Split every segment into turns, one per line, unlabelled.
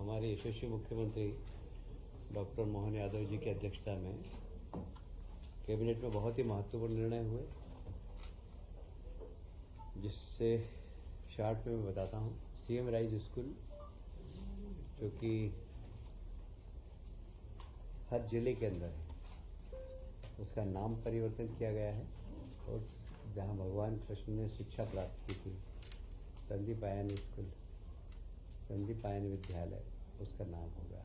हमारे यशस्वी मुख्यमंत्री डॉक्टर मोहन यादव जी की अध्यक्षता में कैबिनेट में बहुत ही महत्वपूर्ण निर्णय हुए, जिससे शॉर्ट में मैं बताता हूँ। सीएम राइज स्कूल जो कि हर जिले के अंदर है, उसका नाम परिवर्तन किया गया है और जहाँ भगवान कृष्ण ने शिक्षा प्राप्त की थी, Sandeep ion school, Sandeep ion विद्यालय, उसका नाम होगा।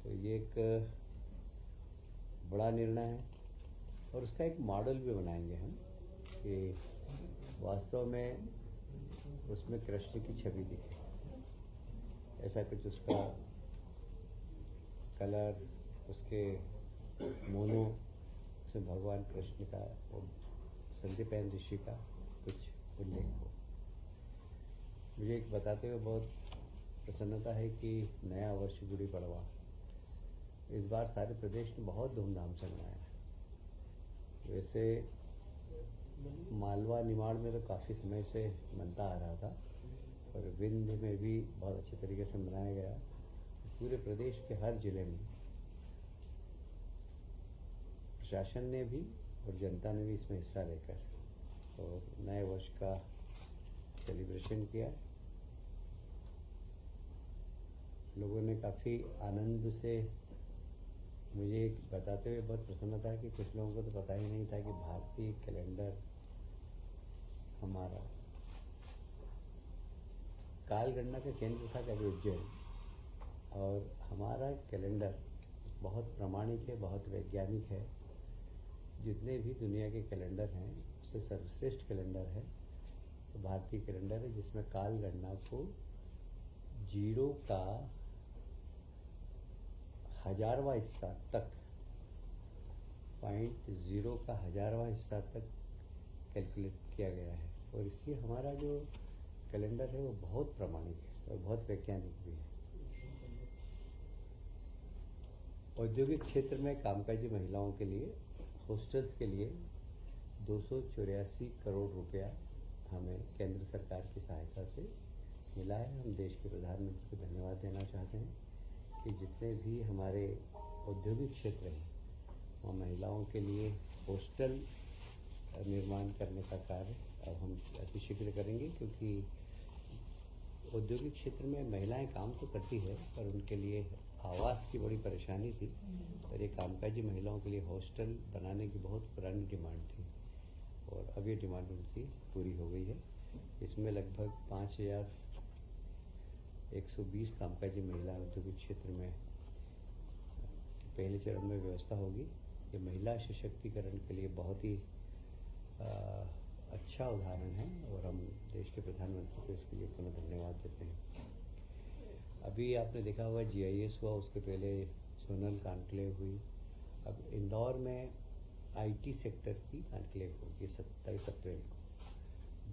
तो ये एक बड़ा निर्णय है और उसका एक मॉडल भी बनाएंगे हम कि वास्तव में उसमें कृष्ण की छवि दिखे, ऐसा कुछ उसका कलर, उसके मोनो, उसमें भगवान कृष्ण का और संदीप आयन ऋषि का कुछ उल्लेख हो। मुझे एक बताते हुए बहुत प्रसन्नता है कि नया वर्ष गुड़ी पड़वा इस बार सारे प्रदेश में बहुत धूमधाम से मनाया है। वैसे मालवा निमाड़ में तो काफ़ी समय से मनता आ रहा था और विंध्य में भी बहुत अच्छे तरीके से मनाया गया। पूरे प्रदेश के हर जिले में प्रशासन ने भी और जनता ने भी इसमें हिस्सा लेकर और नए वर्ष का सेलिब्रेशन किया। लोगों ने काफ़ी आनंद से, मुझे बताते हुए बहुत प्रसन्नता है कि कुछ लोगों को तो पता ही नहीं था कि भारतीय कैलेंडर हमारा कालगणना का केंद्र था कभी उज्जैन, और हमारा कैलेंडर बहुत प्रामाणिक है, बहुत वैज्ञानिक है। जितने भी दुनिया के कैलेंडर हैं उससे सर्वश्रेष्ठ कैलेंडर है तो भारतीय कैलेंडर है, जिसमें काल गणना को जीरो का 1000वां हिस्सा तक, 0.0 का 1000वां हिस्सा तक कैलकुलेट किया गया है। और इसलिए हमारा जो कैलेंडर है वो बहुत प्रामाणिक है और बहुत वैज्ञानिक भी है। औद्योगिक क्षेत्र में कामकाजी महिलाओं के लिए हॉस्टल्स के लिए 284 करोड़ रुपया हमें केंद्र सरकार की सहायता से मिला है। हम देश के प्रधानमंत्री को धन्यवाद देना चाहते हैं कि जितने भी हमारे औद्योगिक क्षेत्र हैं वहाँ महिलाओं के लिए हॉस्टल निर्माण करने का कार्य अब हम अतिशीघ्र करेंगे, क्योंकि औद्योगिक क्षेत्र में महिलाएं काम तो करती है पर उनके लिए आवास की बड़ी परेशानी थी और ये कामकाजी महिलाओं के लिए हॉस्टल बनाने की बहुत पुरानी डिमांड थी और अब ये डिमांड उनकी पूरी हो गई है। इसमें लगभग 5120 कामकाजी महिला औद्योगिक क्षेत्र में पहले चरण में व्यवस्था होगी। ये महिला सशक्तिकरण के लिए बहुत ही अच्छा उदाहरण है और हम देश के प्रधानमंत्री को इसके लिए पुनः धन्यवाद देते हैं। अभी आपने देखा होगा GIS हुआ, उसके पहले सोनल कॉन्क्लेव हुई, अब इंदौर में IT सेक्टर की कॉन्क्लेव होगी 27 अप्रैल को।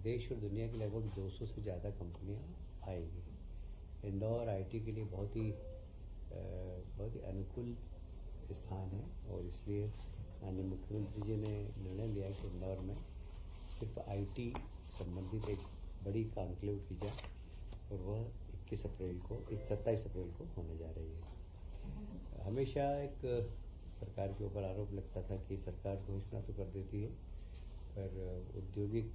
देश और दुनिया की लगभग 200 से ज़्यादा कंपनियां आएंगी। इंदौर IT के लिए बहुत ही अनुकूल स्थान है और इसलिए माननीय मुख्यमंत्री जी ने निर्णय लिया कि इंदौर में सिर्फ IT संबंधित एक बड़ी कॉन्क्लेव की जाए और वह 27 अप्रैल को होने जा रही है। हमेशा एक सरकार के ऊपर आरोप लगता था कि सरकार घोषणा तो कर देती है पर औद्योगिक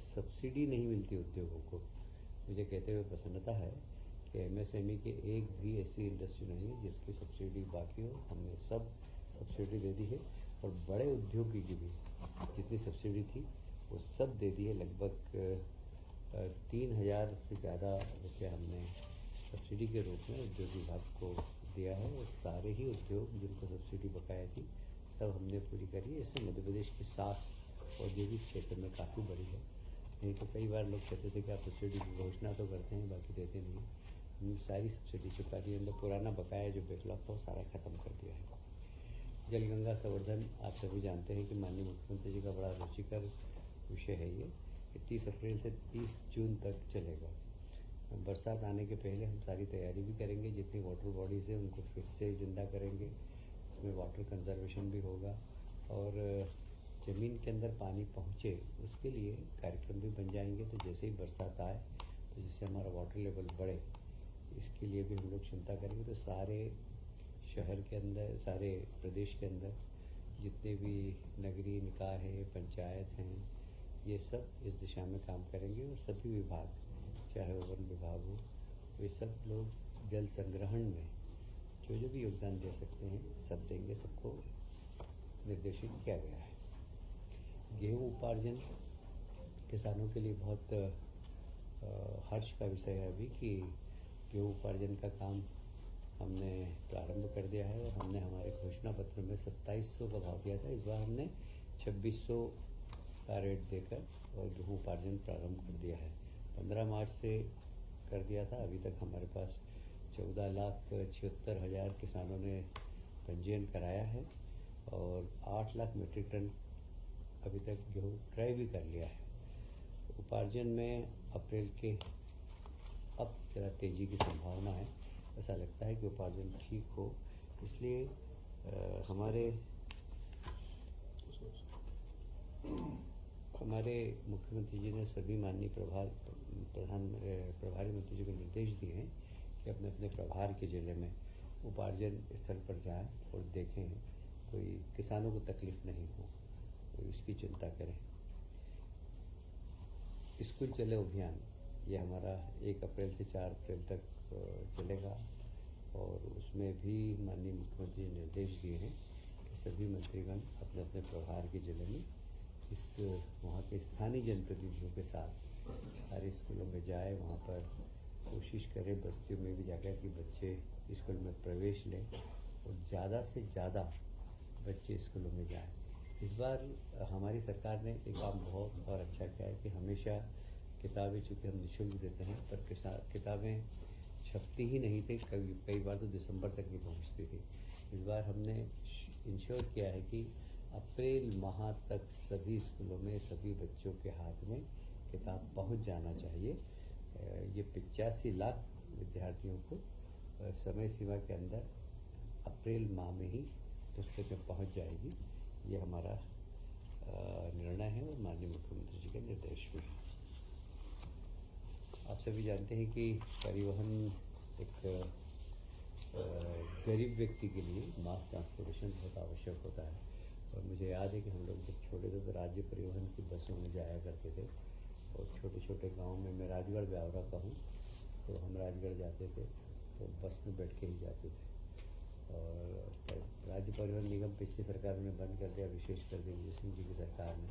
सब्सिडी नहीं मिलती उद्योगों को। मुझे कहते हुए प्रसन्नता है कि MSME की एक भी ऐसी इंडस्ट्री नहीं है जिसकी सब्सिडी बाकी हो। हमने सब सब्सिडी दे दी है और बड़े उद्योग की भी जितनी सब्सिडी थी वो सब दे दी है। लगभग 3000 से ज़्यादा रुपया हमने सब्सिडी के रूप में उद्योग विभाग को दिया है और सारे ही उद्योग जिनको सब्सिडी बकाया थी सब हमने पूरी करी है। इससे मध्य प्रदेश की साख औद्योगिक क्षेत्र में काफ़ी बड़ी है। नहीं तो कई बार लोग कहते थे कि आप सब्सिडी की घोषणा तो करते हैं बाकी देते नहीं। हमने सारी सब्सिडी चुका दी, मतलब पुराना बकाया जो बैकलॉग था वो सारा ख़त्म कर दिया है। जल गंगा संवर्धन आप सभी जानते हैं कि माननीय मुख्यमंत्री जी का बड़ा रुचिकर विषय है ये, कि 30 अप्रैल से 30 जून तक चलेगा। बरसात आने के पहले हम सारी तैयारी भी करेंगे, जितनी वाटर बॉडीज़ है उनको फिर से जिंदा करेंगे, उसमें वाटर कंजर्वेशन भी होगा और ज़मीन के अंदर पानी पहुँचे उसके लिए कार्यक्रम भी बन जाएंगे। तो जैसे ही बरसात आए तो जिससे हमारा वाटर लेवल बढ़े इसके लिए भी हम लोग चिंता करेंगे। तो सारे शहर के अंदर, सारे प्रदेश के अंदर जितने भी नगरीय निकाय हैं, पंचायत हैं, ये सब इस दिशा में काम करेंगे। और सभी विभाग, चाहे वो वन विभाग हो, वे सब लोग जल संग्रहण में जो भी योगदान दे सकते हैं सब देंगे। सबको निर्देशित किया गया है। गेहूँ उपार्जन किसानों के लिए बहुत हर्ष का विषय है अभी कि गेहूँ उपार्जन का काम हमने प्रारंभ कर दिया है। और हमने हमारे घोषणा पत्र में 2700 का भाव दिया था, इस बार हमने 2600 का रेट देकर और गेहूँ उपार्जन प्रारंभ कर दिया है। 15 मार्च से कर दिया था। अभी तक हमारे पास 14,76,000 किसानों ने पंजीयन कराया है और 8 लाख मीट्रिक टन अभी तक गेहूँ क्रय भी कर लिया है। उपार्जन में अप्रैल के अब ज़रा तेज़ी की संभावना है। ऐसा लगता है कि उपार्जन ठीक हो, इसलिए हमारे मुख्यमंत्री जी ने सभी माननीय प्रभारी मंत्री जी को निर्देश दिए हैं कि अपने अपने प्रभार के जिले में उपार्जन स्थल पर जाएं और देखें, कोई किसानों को तकलीफ नहीं हो, तो इसकी चिंता करें। स्कूल चले अभियान ये हमारा 1 अप्रैल से 4 अप्रैल तक चलेगा और उसमें भी माननीय मुख्यमंत्री ने निर्देश दिए हैं कि सभी मंत्रीगण अपने अपने प्रभार के जिले में वहाँ के स्थानीय जनप्रतिनिधियों के साथ सारे स्कूलों में जाए, वहाँ पर कोशिश करें बस्तियों में भी जाकर कि बच्चे स्कूल में प्रवेश लें और ज़्यादा से ज़्यादा बच्चे स्कूलों में जाएं। इस बार हमारी सरकार ने एक काम बहुत अच्छा किया है कि हमेशा किताबें चूँकि हम निःशुल्क देते हैं, पर किताबें छपती ही नहीं थी, कई बार तो दिसंबर तक नहीं पहुँचती थी। इस बार हमने इंश्योर किया है कि अप्रैल माह तक सभी स्कूलों में सभी बच्चों के हाथ में किताब पहुंच जाना चाहिए। ये 85 लाख विद्यार्थियों को समय सीमा के अंदर अप्रैल माह में ही पुस्तकें पहुंच जाएगी। ये हमारा निर्णय है और माननीय मुख्यमंत्री जी के निर्देश भी है। आप सभी जानते हैं कि परिवहन एक गरीब व्यक्ति के लिए मास ट्रांसपोर्टेशन बहुत आवश्यक होता है। और मुझे याद है कि हम लोग जब छोटे थे तो राज्य परिवहन की बसों में जाया करते थे और छोटे छोटे गांव में, मैं राजगढ़ ब्यावरा का हूँ, तो हम राजगढ़ जाते थे तो बस में बैठ के ही जाते थे। और राज्य परिवहन निगम पिछली सरकार ने बंद कर दिया, विशेषकर दिग्विजय सिंह जी की सरकार ने।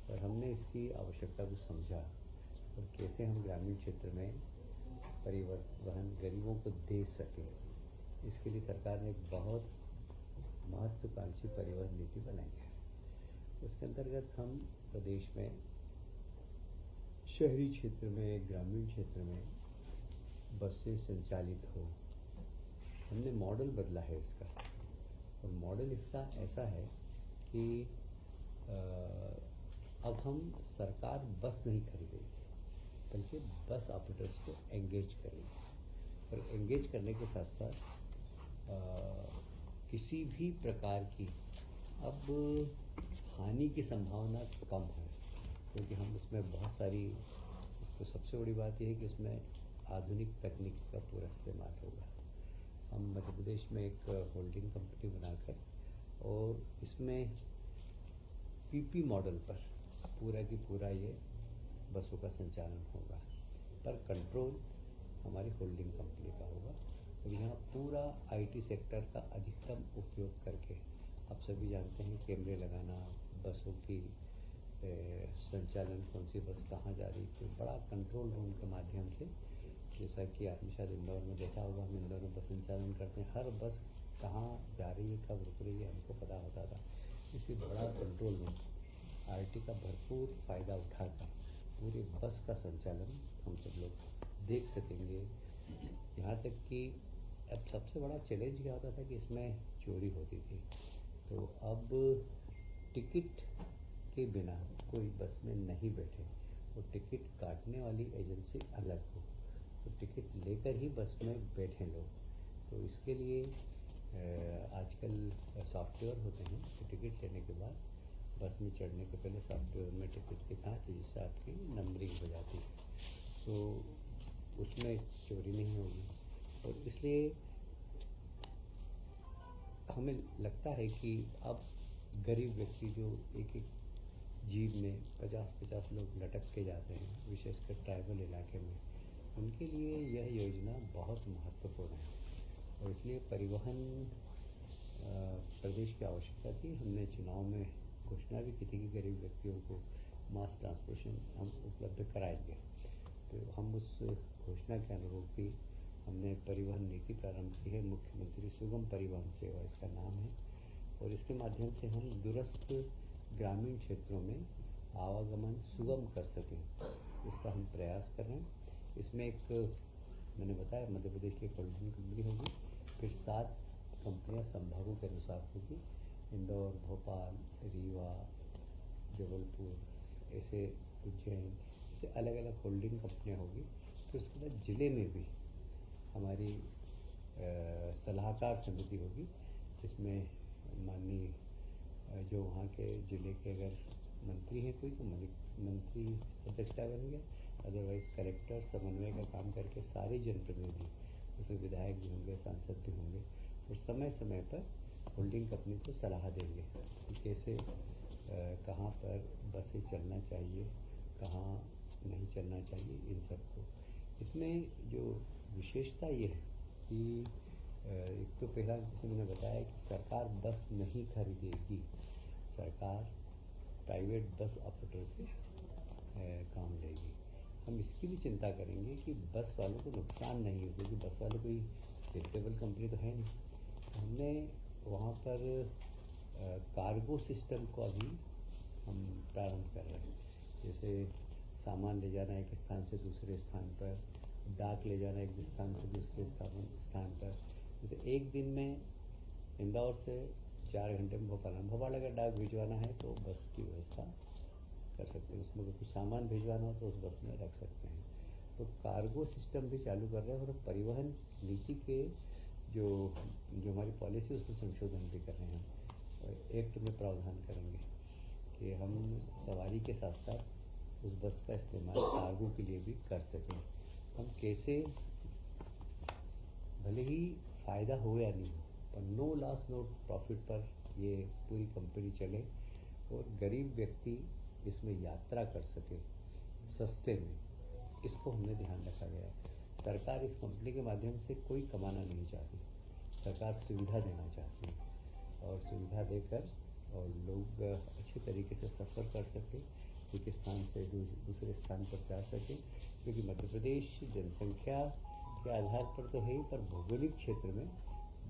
पर हमने इसकी आवश्यकता को समझा और कैसे हम ग्रामीण क्षेत्र में परिवहन गरीबों को दे सकें, इसके लिए सरकार ने एक बहुत महत्वाकांक्षी परिवहन नीति बनाई है। उसके अंतर्गत हम प्रदेश में शहरी क्षेत्र में, ग्रामीण क्षेत्र में बसें संचालित हो, हमने मॉडल बदला है इसका। और मॉडल इसका ऐसा है कि अब हम सरकार बस नहीं खरीदेगी, बल्कि बस ऑपरेटर्स को एंगेज करेंगे। और एंगेज करने के साथ साथ किसी भी प्रकार की अब हानि की संभावना कम है, क्योंकि हम उसमें बहुत सारी, तो सबसे बड़ी बात यह है कि उसमें आधुनिक तकनीक का पूरा इस्तेमाल होगा। हम मध्य प्रदेश में एक होल्डिंग कंपनी बनाकर और इसमें पीपी मॉडल पर पूरा की पूरा ये बसों का संचालन होगा, पर कंट्रोल हमारी होल्डिंग कंपनी का होगा। और यहाँ पूरा आईटी सेक्टर का अधिकतम उपयोग करके, आप सभी जानते हैं कैमरे लगाना, बसों की संचालन, कौन सी बस कहाँ जा रही है, बड़ा कंट्रोल रूम के माध्यम से, जैसा कि आपने शायद इंदौर में देखा होगा, हम इंदौर में बस संचालन करते हैं, हर बस कहाँ जा रही है, कब रुक रही है, हमको पता होता था। इसी बड़ा कंट्रोल रूम आईटी का भरपूर फ़ायदा उठाकर पूरे बस का संचालन हम सब लोग देख सकेंगे। यहाँ तक कि अब सबसे बड़ा चैलेंज क्या होता था कि इसमें चोरी होती थी, तो अब टिकट के बिना कोई बस में नहीं बैठे, और टिकट काटने वाली एजेंसी अलग हो, तो टिकट लेकर ही बस में बैठें लोग। तो इसके लिए आजकल सॉफ्टवेयर होते हैं, तो टिकट लेने के बाद बस में चढ़ने के पहले सॉफ्टवेयर में टिकट दिखाते, जिससे आपकी नंबरिंग हो जाती है, तो उसमें चोरी नहीं होगी। इसलिए हमें लगता है कि अब गरीब व्यक्ति जो एक एक जीव में 50-50 लोग लटक के जाते हैं, विशेषकर ट्राइबल इलाके में, उनके लिए यह योजना बहुत महत्वपूर्ण है। और इसलिए परिवहन प्रदेश की आवश्यकता थी। हमने चुनाव में घोषणा भी की थी कि गरीब व्यक्तियों को मास ट्रांसपोर्टेशन हम उपलब्ध कराएंगे। तो हम उस घोषणा के अनुरूप ही हमने परिवहन नीति प्रारंभ की है। मुख्यमंत्री सुगम परिवहन सेवा इसका नाम है, और इसके माध्यम से हम दूरस्थ ग्रामीण क्षेत्रों में आवागमन सुगम कर सकें, इसका हम प्रयास कर रहे हैं। इसमें एक मैंने बताया मध्य प्रदेश की एक होल्डिंग कंपनी होगी, फिर 7 कंपनियां संभागों के अनुसार होगी। इंदौर, भोपाल, रीवा, जबलपुर, ऐसे उज्जैन, ऐसे अलग अलग होल्डिंग कंपनियां होगी। फिर उसके बाद ज़िले में भी हमारी सलाहकार समिति होगी, जिसमें माननीय जो वहाँ के ज़िले के अगर मंत्री हैं कोई, तो मंत्री अध्यक्षता करेंगे, अदरवाइज़ कलेक्टर समन्वय का काम करके सारे जनप्रतिनिधि, उसमें विधायक भी होंगे, सांसद भी होंगे, और समय समय पर होल्डिंग कंपनी को सलाह देंगे कि कैसे कहाँ पर बसें चलना चाहिए, कहाँ नहीं चलना चाहिए, इन सबको। इसमें जो विशेषता ये है कि एक तो पहला जैसे मैंने बताया कि सरकार बस नहीं खरीदेगी, सरकार प्राइवेट बस ऑपरेटर से काम लेगी। हम इसकी भी चिंता करेंगे कि बस वालों को नुकसान नहीं हो, क्योंकि बस वालों कोई चैरिटेबल कंपनी तो है नहीं। हमने वहाँ पर कार्गो सिस्टम को अभी हम प्रारंभ कर रहे हैं। जैसे सामान ले जाना एक स्थान से दूसरे स्थान पर, डाक ले जाना एक स्थान से दूसरे स्थान पर। जैसे एक दिन में इंदौर से 4 घंटे में भोपाल अगर डाक भिजवाना है तो बस की व्यवस्था कर सकते हैं। उसमें कुछ सामान भिजवाना हो तो उस बस में रख सकते हैं। तो कार्गो सिस्टम भी चालू कर रहे हैं, और परिवहन नीति के जो हमारी पॉलिसी उसमें संशोधन भी कर रहे हैं। एक्ट में प्रावधान करेंगे कि हम सवारी के साथ साथ उस बस का इस्तेमाल कार्गो के लिए भी कर सकें। हम कैसे, भले ही फ़ायदा हो या नहीं हो, पर नो लॉस नो प्रॉफिट पर ये पूरी कंपनी चले और गरीब व्यक्ति इसमें यात्रा कर सके सस्ते में, इसको हमने ध्यान रखा गया है। सरकार इस कंपनी के माध्यम से कोई कमाना नहीं चाहती, सरकार सुविधा देना चाहती है, और सुविधा देकर और लोग अच्छे तरीके से सफ़र कर सके, एक स्थान से दूसरे स्थान पर जा सके। क्योंकि मध्य प्रदेश जनसंख्या के आधार पर तो है ही, पर भौगोलिक क्षेत्र में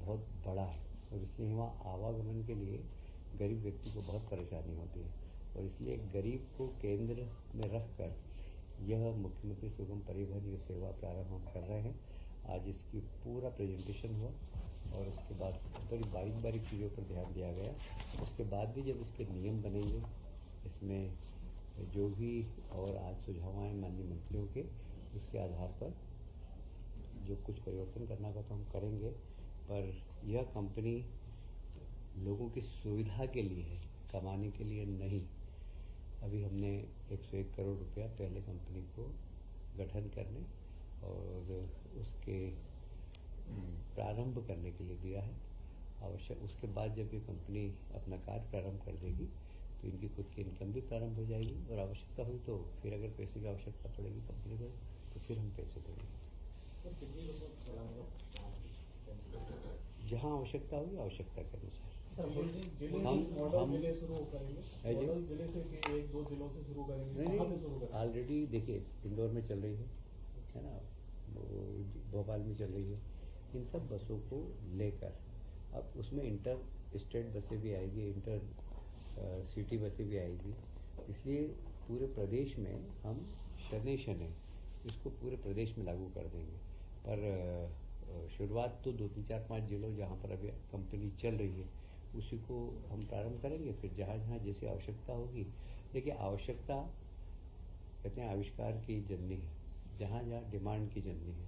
बहुत बड़ा है, और इसलिए वहाँ आवागमन के लिए गरीब व्यक्ति को बहुत परेशानी होती है। और इसलिए गरीब को केंद्र में रखकर यह मुख्यमंत्री सुगम परिवहन ये सेवा प्रारंभ हम कर रहे हैं। आज इसकी पूरा प्रेजेंटेशन हुआ, और उसके बाद बड़ी बारीक बारीक चीज़ों पर ध्यान दिया गया। उसके बाद भी जब इसके नियम बनेंगे, इसमें जो भी और आज सुझाव आए माननीय मंत्रियों के, उसके आधार पर जो कुछ परिवर्तन करना का तो हम करेंगे। पर यह कंपनी लोगों की सुविधा के लिए है, कमाने के लिए नहीं। अभी हमने 101 करोड़ रुपया पहले कंपनी को गठन करने और उसके प्रारंभ करने के लिए दिया है। आवश्यक उसके बाद जब ये कंपनी अपना कार्य प्रारंभ कर देगी तो इनकी खुद की इनकम भी प्रारंभ हो जाएगी, और आवश्यकता हुई तो फिर अगर पैसे की आवश्यकता पड़ेगी कंपनी को तो फिर हम पैसे देंगे। जहाँ आवश्यकता होगी आवश्यकता के अनुसार ऑलरेडी देखिए इंदौर में चल रही है ना, भोपाल में चल रही है। इन सब बसों को लेकर अब उसमें इंटर स्टेट बसें भी आएगी, इंटर सिटी बसें भी आएगी। इसलिए पूरे प्रदेश में हम शनै इसको पूरे प्रदेश में लागू कर देंगे। पर शुरुआत तो 2, 3, 4, 5 जिलों जहाँ पर अभी कंपनी चल रही है उसी को हम प्रारंभ करेंगे। फिर जहाँ जहाँ जैसी आवश्यकता होगी, देखिए आवश्यकता कहते हैं आविष्कार की जननी है, जहाँ जहाँ डिमांड की जननी है।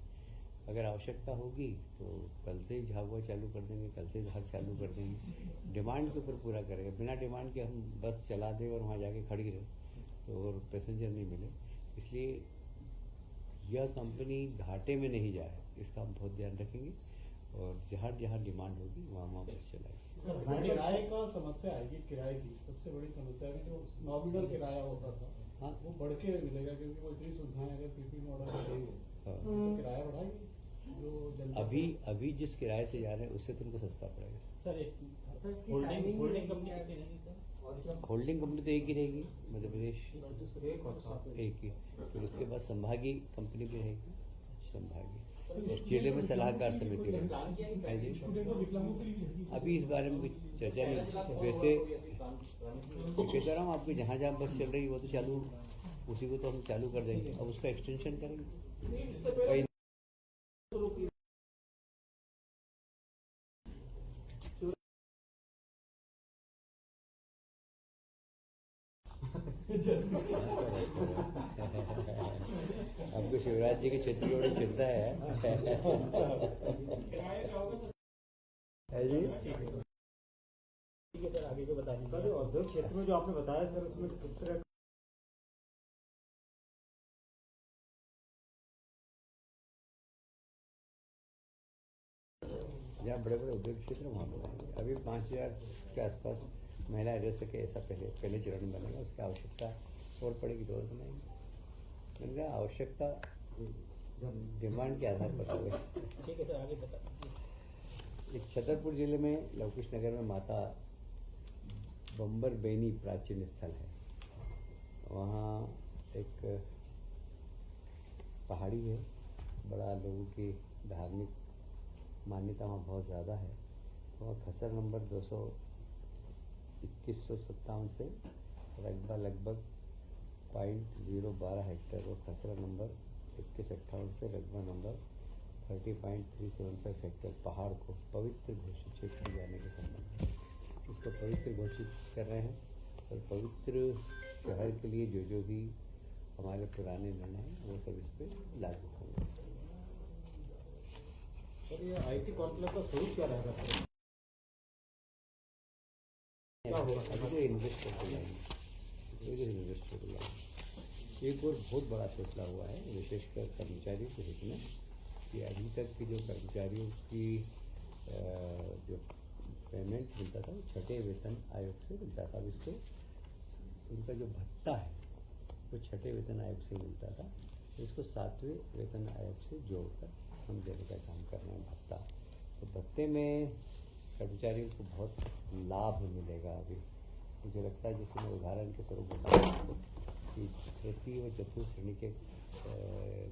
अगर आवश्यकता होगी तो कल से ही झाबुआ चालू कर देंगे, कल से धार चालू कर देंगे। डिमांड के ऊपर पूरा करेंगे, बिना डिमांड के हम बस चला दें और वहाँ जाके खड़ी रहे तो और पैसेंजर नहीं मिले। इसलिए यह कंपनी घाटे में नहीं जाए, इसका हम बहुत ध्यान रखेंगे। और जहाँ जहाँ डिमांड होगी वहाँ वहाँ बस चलाएगी।
सर किराए का समस्या आएगी, किराए की सबसे बड़ी समस्या है कि जो नॉमिनल किराया होता था
हाँ
वो बढ़ के मिलेगा, क्योंकि वो इतनी सुविधाएं अगर पीपी मॉडल में देंगे
हाँ।
तो किराया बढ़ाएगी जो जनता
अभी जिस किराए से जा रहे हैं उससे तुमको सस्ता पड़ेगा।
सर एक
होल्डिंग कंपनी आगे रहेगी सर।
होल्डिंग कंपनी तो एक ही रहेगी मध्य प्रदेश, एक ही। फिर उसके बाद संभागीय कंपनी भी रहेगी, संभागीय, और जिले में सलाहकार समिति रहेगी। अभी इस बारे में कुछ चर्चा नहीं। वैसे कहता रहा हूँ आपकी जहाँ जहाँ बस चल रही है वो तो चालू, उसी को तो हम चालू कर देंगे, अब उसका एक्सटेंशन करेंगे। आपको शिवराज जी के क्षेत्र की बड़ी चिंता है जी।
ठीक है सर, आगे को बता दीजिए।
सर औद्योगिक क्षेत्र में जो आपने बताया सर, उसमें किस तरह
जहाँ बड़े बड़े उद्योग क्षेत्र वहाँ बनाएंगे। अभी 5000 के आसपास महिला रह सके ऐसा पहले चरण में बनेगा। उसकी आवश्यकता और पड़ेगी तो और बनाएंगे। मैंने कहा आवश्यकता डिमांड के आधार पर होगी।
ठीक है सर, आगे बता दीजिए।
एक छतरपुर जिले में लवकुश नगर में माता बम्बर बेनी प्राचीन स्थल है। वहाँ एक पहाड़ी है, बड़ा लोगों की धार्मिक मान्यता वहाँ बहुत ज़्यादा है। वहाँ खसर नंबर 2157 से रकबा लगभग 0.012 हेक्टेयर और खसरा नंबर 2158 से रकबा नंबर 30.375 हेक्टेयर पहाड़ को पवित्र घोषित क्षेत्र जाने के संबंध में इसको पवित्र घोषित कर रहे हैं। और पवित्र शहर के लिए जो भी हमारे पुराने निर्णय हैं वो सब इस पर लागू होंगे।
सर ये आईटी कॉम्प्लेक्स का स्वरूप क्या रहेगा सर?
अभी तो इन्वेस्टर को लाएंगे, इन्वेस्टर को लाएंगे। एक और बहुत बड़ा फैसला हुआ है विशेषकर कर्मचारियों के हित में कि अभी तक की जो कर्मचारियों की जो पेमेंट मिलता था वो छठे वेतन आयोग से मिलता था। अब इसको उनका जो भत्ता है वो छठे वेतन आयोग से मिलता था, तो इसको 7वें वेतन आयोग से जोड़कर हम देने का काम कर रहे हैं भत्ता। तो भत्ते में कर्मचारियों को बहुत लाभ मिलेगा। अभी मुझे लगता है जैसे मैं उदाहरण के स्वरूप बताऊँ कि तृतीय व चतुर्थ श्रेणी के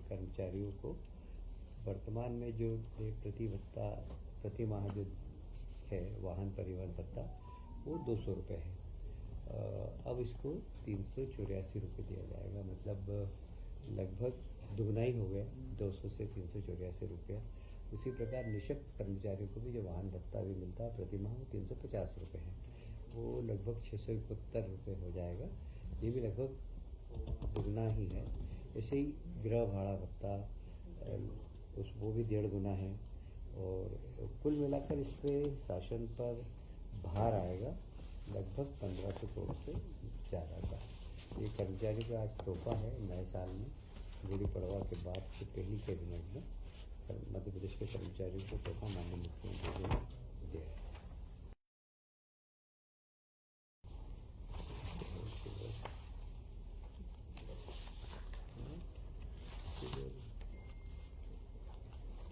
कर्मचारियों को वर्तमान में जो प्रति भत्ता प्रति माह जो है वाहन परिवहन भत्ता वो 200 रुपये है। अब इसको 384 रुपये दिया जाएगा, मतलब लगभग दुगना ही हो गया, 200 से 384 रुपये। उसी प्रकार निःशक्त कर्मचारियों को भी जो वाहन भत्ता भी मिलता है प्रति माह 350 रुपये है, वो लगभग 671 रुपये हो जाएगा। ये भी लगभग दुगना ही है। ऐसे ही गृह भाड़ा भत्ता वो भी 1.5 गुना है। और कुल मिलाकर इस पर शासन पर भार आएगा लगभग 1500 करोड़ से ज़्यादा का। ये कर्मचारी का आज तोहफा है नए साल में, गुड़ी पड़वा के बाद की पहली कैबिनेट में मध्य प्रदेश के कर्मचारियों को तोहफा माननीय मुख्यमंत्री ने दिया है।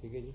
ठीक है जी।